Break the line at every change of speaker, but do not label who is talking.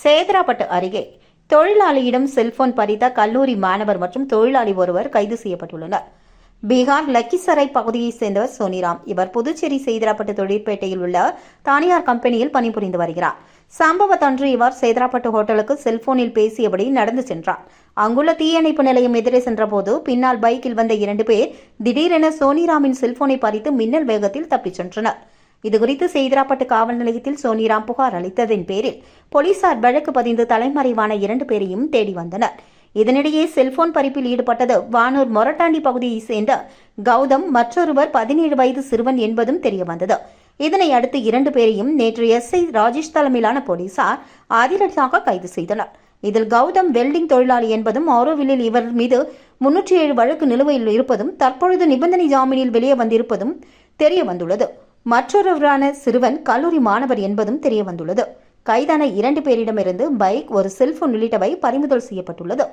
சேதராப்பட்டு அருகே தொழிலாளியிடம் செல்போன் பறித்த கல்லூரி மாணவர் மற்றும் தொழிலாளி ஒருவர் கைது செய்யப்பட்டுள்ளனர். பீகார் லக்கிசரை பகுதியைச் சேர்ந்தவர் சோனிராம். இவர் புதுச்சேரி சேதராப்பட்டு தொழிற்பேட்டையில் உள்ள தனியார் கம்பெனியில் பணிபுரிந்து வருகிறார். சம்பவத்தன்று இவர் சேதராப்பட்டு ஹோட்டலுக்கு செல்போனில் பேசியபடி நடந்து சென்றார். அங்குள்ள தீயணைப்பு நிலையம் எதிரே சென்றபோது பின்னால் பைக்கில் வந்த 2 பேர் திடீரென சோனிராமின் செல்போனை பறித்து மின்னல் வேகத்தில் தப்பிச் சென்றனர். இதுகுறித்து சேதராப்பட்டு காவல் நிலையத்தில் சோனிராம் புகார் அளித்ததின் பேரில் போலீசார் வழக்கு பதிந்து தலைமறைவான 2 பேரையும் தேடி வந்தனர். இதனிடையே செல்போன் பறிப்பில் ஈடுபட்டது வானூர் மொரட்டாண்டி பகுதியைச் சேர்ந்த கௌதம், மற்றொருவர் 17 வயது சிறுவன் என்பதும் தெரியவந்தது. இதனை அடுத்து 2 பேரையும் நேற்று SI ராஜேஷ் தலைமையிலான போலீசார் அதிரடியாக கைது செய்தனர். இதில் கௌதம் வெல்டிங் தொழிலாளி என்பதும், ஆரோவில்லில் இவர் மீது 307 வழக்கு நிலுவையில் இருப்பதும், தற்பொழுது நிபந்தனை ஜாமீனில் வெளியே வந்திருப்பதும் தெரிய வந்துள்ளது. மற்றொருவரான சிறுவன் கல்லூரி மாணவர் என்பதும் தெரிய வந்துள்ளது. கைதான 2 பேரிடமிருந்து பைக், ஒரு செல்போன் உள்ளிட்டவை பறிமுதல் செய்யப்பட்டுள்ளது.